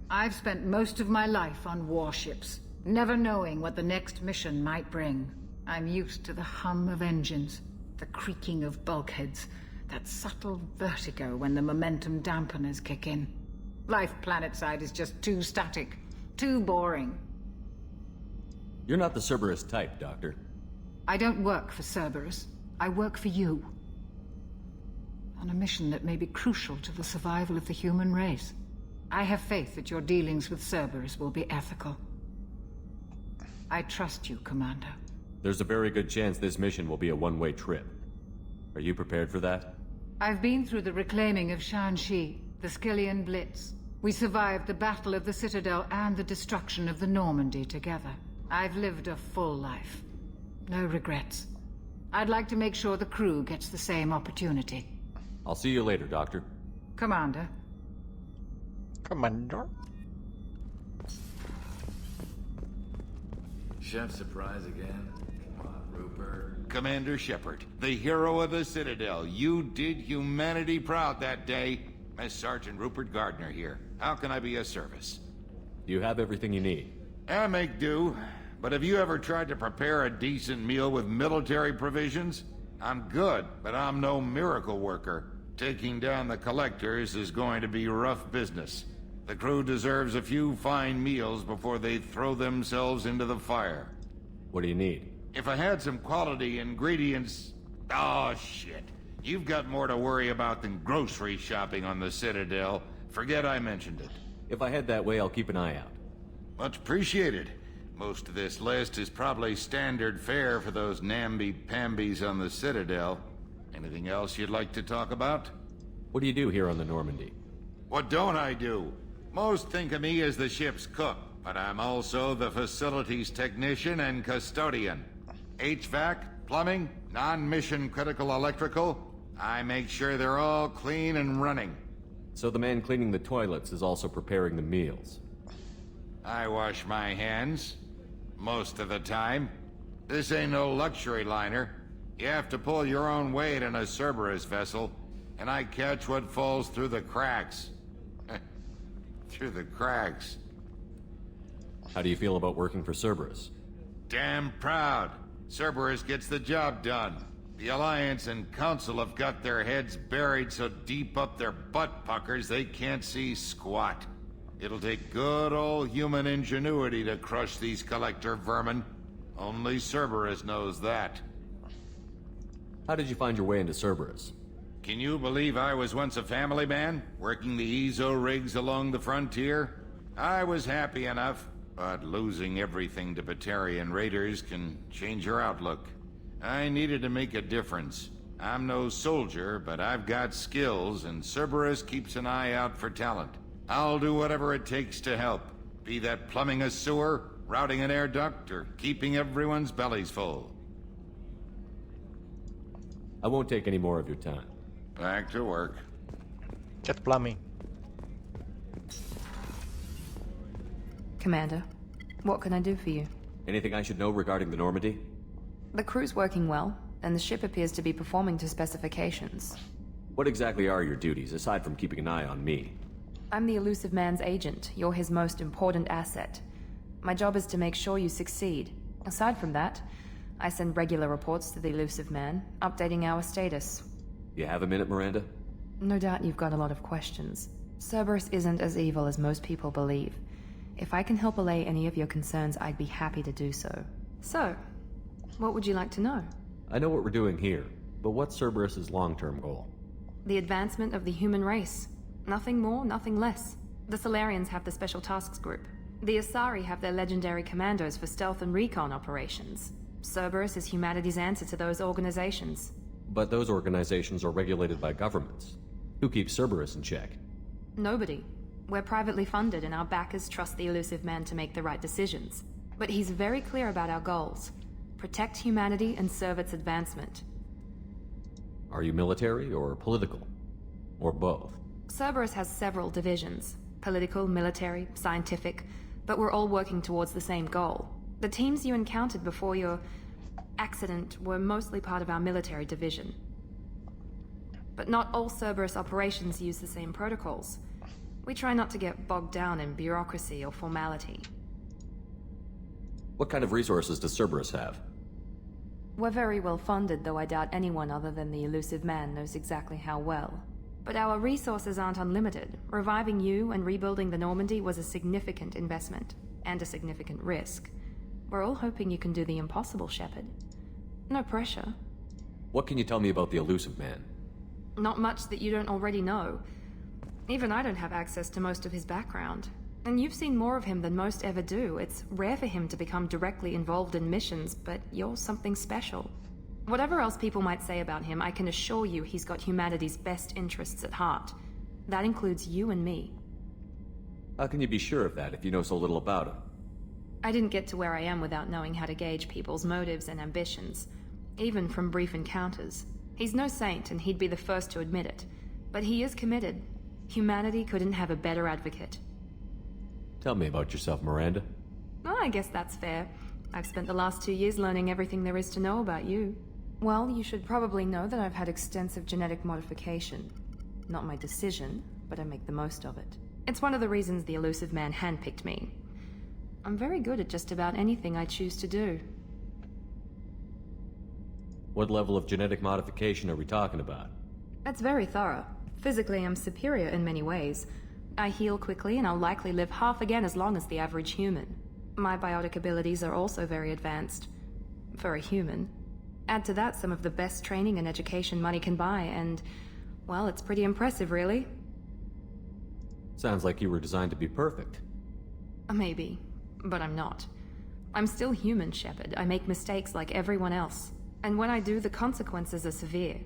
I've spent most of my life on warships, never knowing what the next mission might bring. I'm used to the hum of engines, the creaking of bulkheads, that subtle vertigo when the momentum dampeners kick in. Life planetside is just too static, too boring. You're not the Cerberus type, Doctor. I don't work for Cerberus. I work for you. On a mission that may be crucial to the survival of the human race. I have faith that your dealings with Cerberus will be ethical. I trust you, Commander. There's a very good chance this mission will be a one-way trip. Are you prepared for that? I've been through the reclaiming of Shanxi, the Skillian Blitz. We survived the Battle of the Citadel and the destruction of the Normandy together. I've lived a full life. No regrets. I'd like to make sure the crew gets the same opportunity. I'll see you later, Doctor. Commander. Commander? Chef surprise again? Come on, Rupert. Commander Shepard, the hero of the Citadel. You did humanity proud that day. Mess Sergeant Rupert Gardner here. How can I be of service? You have everything you need. I make do. But have you ever tried to prepare a decent meal with military provisions? I'm good, but I'm no miracle worker. Taking down the collectors is going to be rough business. The crew deserves a few fine meals before they throw themselves into the fire. What do you need? If I had some quality ingredients... Oh, shit. You've got more to worry about than grocery shopping on the Citadel. Forget I mentioned it. If I head that way, I'll keep an eye out. Much appreciated. Most of this list is probably standard fare for those namby-pambies on the Citadel. Anything else you'd like to talk about? What do you do here on the Normandy? What don't I do? Most think of me as the ship's cook, but I'm also the facilities technician and custodian. HVAC, plumbing, non-mission critical electrical. I make sure they're all clean and running. So the man cleaning the toilets is also preparing the meals. I wash my hands. Most of the time. This ain't no luxury liner. You have to pull your own weight in a Cerberus vessel, and I catch what falls through the cracks. Through the cracks. How do you feel about working for Cerberus? Damn proud. Cerberus gets the job done. The Alliance and Council have got their heads buried so deep up their butt puckers they can't see squat. It'll take good old human ingenuity to crush these collector vermin. Only Cerberus knows that. How did you find your way into Cerberus? Can you believe I was once a family man, working the Ezo rigs along the frontier? I was happy enough, but losing everything to Batarian raiders can change your outlook. I needed to make a difference. I'm no soldier, but I've got skills, and Cerberus keeps an eye out for talent. I'll do whatever it takes to help. Be that plumbing a sewer, routing an air duct, or keeping everyone's bellies full. I won't take any more of your time. Back to work. Get plumbing. Commander, what can I do for you? Anything I should know regarding the Normandy? The crew's working well, and the ship appears to be performing to specifications. What exactly are your duties, aside from keeping an eye on me? I'm the Elusive Man's agent. You're his most important asset. My job is to make sure you succeed. Aside from that, I send regular reports to the Elusive Man, updating our status. You have a minute, Miranda? No doubt you've got a lot of questions. Cerberus isn't as evil as most people believe. If I can help allay any of your concerns, I'd be happy to do so. So, what would you like to know? I know what we're doing here, but what's Cerberus's long-term goal? The advancement of the human race. Nothing more, nothing less. The Solarians have the Special Tasks Group. The Asari have their legendary commandos for stealth and recon operations. Cerberus is humanity's answer to those organizations. But those organizations are regulated by governments. Who keeps Cerberus in check? Nobody. We're privately funded and our backers trust the elusive man to make the right decisions. But he's very clear about our goals. Protect humanity and serve its advancement. Are you military or political? Or both? Cerberus has several divisions. Political, military, scientific, but we're all working towards the same goal. The teams you encountered before your accident were mostly part of our military division. But not all Cerberus operations use the same protocols. We try not to get bogged down in bureaucracy or formality. What kind of resources does Cerberus have? We're very well funded, though I doubt anyone other than the elusive man knows exactly how well. But our resources aren't unlimited. Reviving you and rebuilding the Normandy was a significant investment, and a significant risk. We're all hoping you can do the impossible, Shepard. No pressure. What can you tell me about the elusive man? Not much that you don't already know. Even I don't have access to most of his background. And you've seen more of him than most ever do. It's rare for him to become directly involved in missions, but you're something special. Whatever else people might say about him, I can assure you he's got humanity's best interests at heart. That includes you and me. How can you be sure of that if you know so little about him? I didn't get to where I am without knowing how to gauge people's motives and ambitions, even from brief encounters. He's no saint, and he'd be the first to admit it. But he is committed. Humanity couldn't have a better advocate. Tell me about yourself, Miranda. Oh, I guess that's fair. I've spent the last 2 years learning everything there is to know about you. Well, you should probably know that I've had extensive genetic modification. Not my decision, but I make the most of it. It's one of the reasons the elusive man handpicked me. I'm very good at just about anything I choose to do. What level of genetic modification are we talking about? That's very thorough. Physically, I'm superior in many ways. I heal quickly, and I'll likely live half again as long as the average human. My biotic abilities are also very advanced. For a human. Add to that some of the best training and education money can buy, and, well, it's pretty impressive, really. Sounds like you were designed to be perfect. Maybe, but I'm not. I'm still human, Shepard. I make mistakes like everyone else. And when I do, the consequences are severe.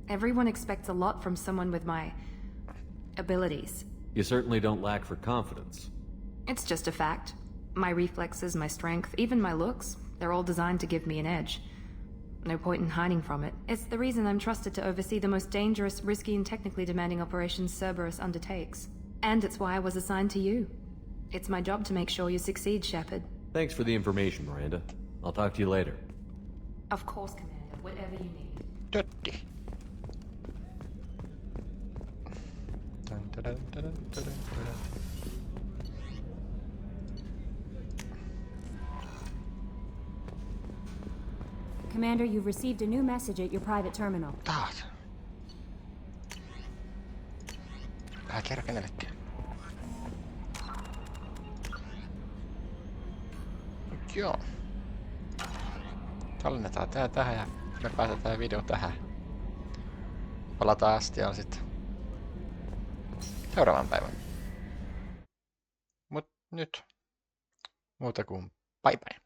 Everyone expects a lot from someone with my abilities. You certainly don't lack for confidence. It's just a fact. My reflexes, my strength, even my looks, they're all designed to give me an edge. No point in hiding from it. It's the reason I'm trusted to oversee the most dangerous, risky, and technically demanding operations Cerberus undertakes. And it's why I was assigned to you. It's my job to make sure you succeed, Shepard. Thanks for the information, Miranda. I'll talk to you later. Of course, Commander. Whatever you need. Tötti. Dun, dun, dun, dun, dun, dun, dun. Commander, you've received a new message at your private terminal. Taas. Vähän kerro kenellekään. Joo. Tallennetaan tää tähän ja me päätetään video tähän. Palataan astiaan sitten seuraavan päivän. Mut nyt muuta kuin bye bye.